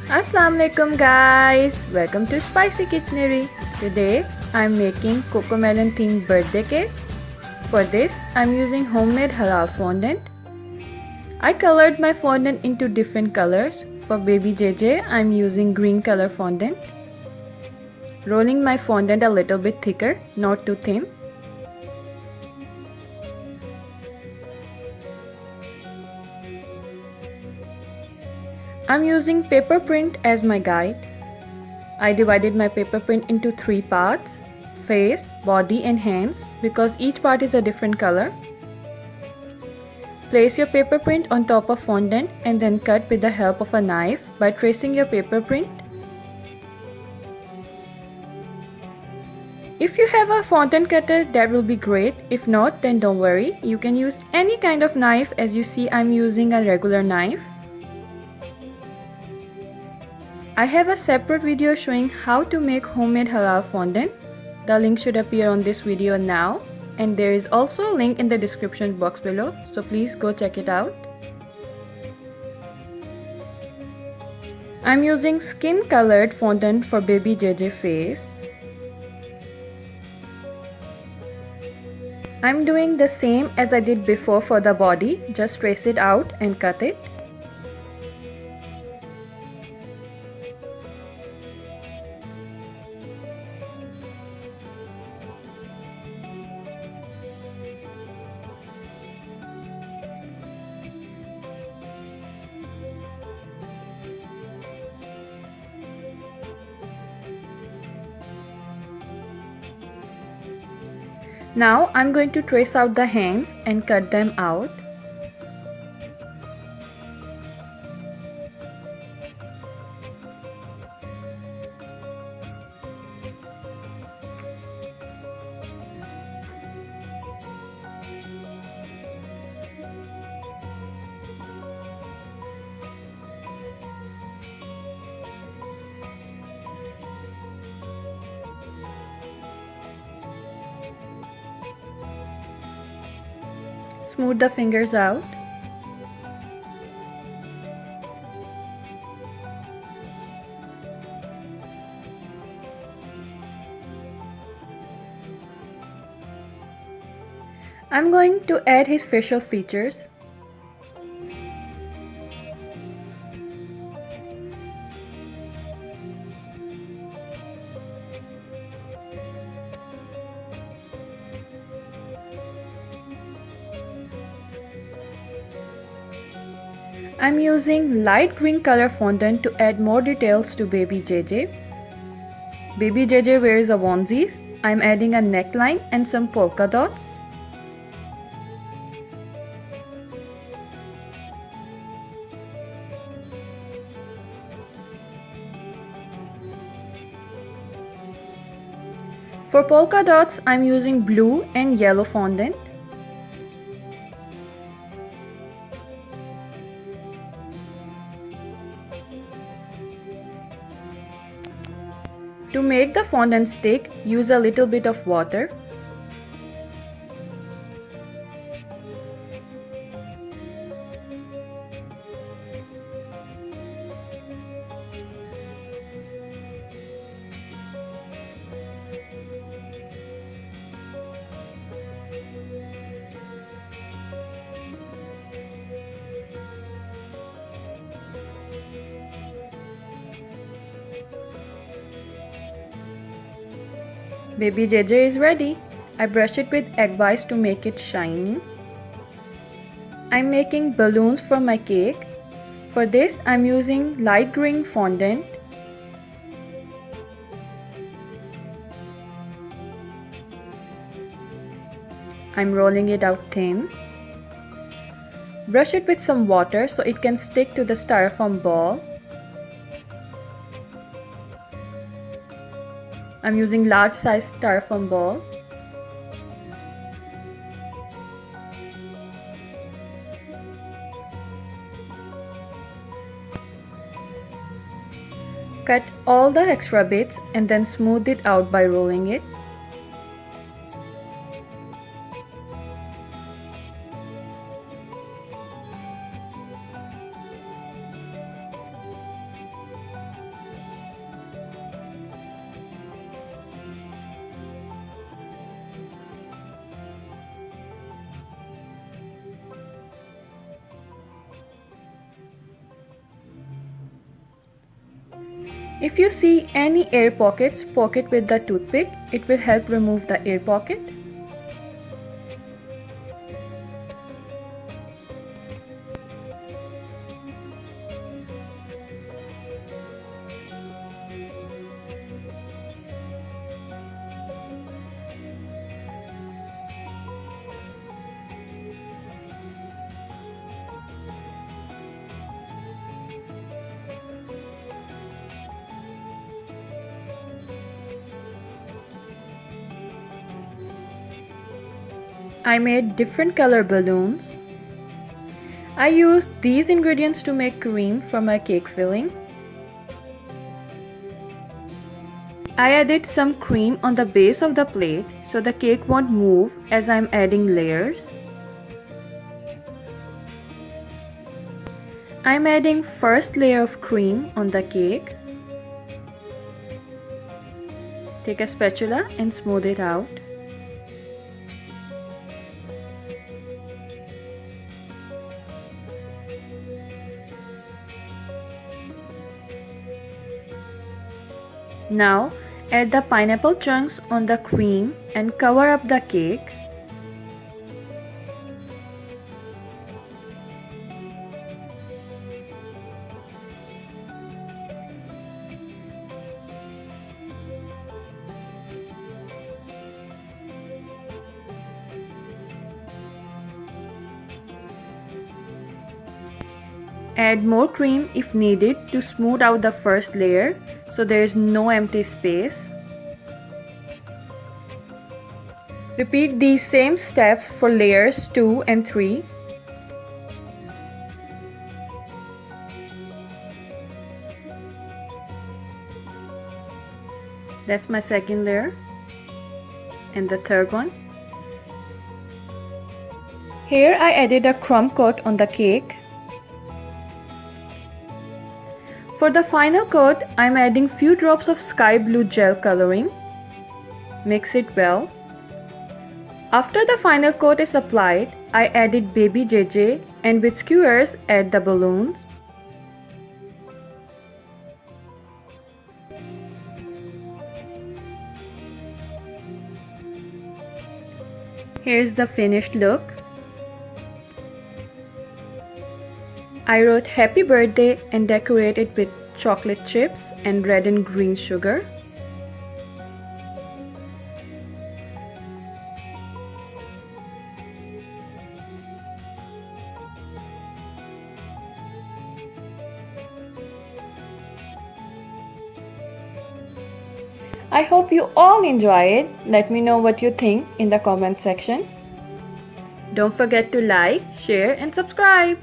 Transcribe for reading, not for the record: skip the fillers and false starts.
Assalamualaikum guys, welcome to Spicy Kitchenary. Today I'm making COCOMELON themed birthday cake. For this I'm using homemade halal fondant. I colored my fondant into different colors. For baby JJ I'm using green color fondant. Rolling my fondant a little bit thicker, not too thin. I'm using paper print as my guide. I divided my paper print into 3 parts: face, body and hands, because each part is a different color. Place your paper print on top of fondant and then cut with the help of a knife by tracing your paper print. If you have a fondant cutter, that will be great. If not, then don't worry. You can use any kind of knife. As you see, I'm using a regular knife. I have a separate video showing how to make homemade halal fondant. The link should appear on this video now, and there is also a link in the description box below, so please go check it out. I'm using skin colored fondant for baby JJ face. I'm doing the same as I did before for the body, just trace it out and cut it. Now I'm going to trace out the hands and cut them out. Smooth the fingers out. I'm going to add his facial features. I'm using light green color fondant to add more details to baby JJ. Baby JJ wears a onesie. I'm adding a neckline and some polka dots. For polka dots, I'm using blue and yellow fondant. To make the fondant stick, use a little bit of water. Baby JJ is ready. I brush it with egg whites to make it shiny. I'm making balloons for my cake. For this, I'm using light green fondant. I'm rolling it out thin. Brush it with some water so it can stick to the styrofoam ball. I'm using large size styrofoam ball. Cut all the extra bits and then smooth it out by rolling it. If you see any air pockets, poke it with the toothpick. It will help remove the air pocket. I made different color balloons. I used these ingredients to make cream for my cake filling. I added some cream on the base of the plate so the cake won't move as I'm adding layers. I'm adding first layer of cream on the cake. Take a spatula and smooth it out. Now add the pineapple chunks on the cream and cover up the cake. Add more cream if needed to smooth out the first layer so there is no empty space. Repeat these same steps for layers 2 and 3. That's my second layer and the third one. Here I added a crumb coat on the cake. For the final coat, I'm adding few drops of sky blue gel coloring. Mix it well. After the final coat is applied, I added baby JJ and with skewers add the balloons. Here's the finished look. I wrote happy birthday and decorated with chocolate chips and red and green sugar. I hope you all enjoy it. Let me know what you think in the comment section. Don't forget to like, share and subscribe.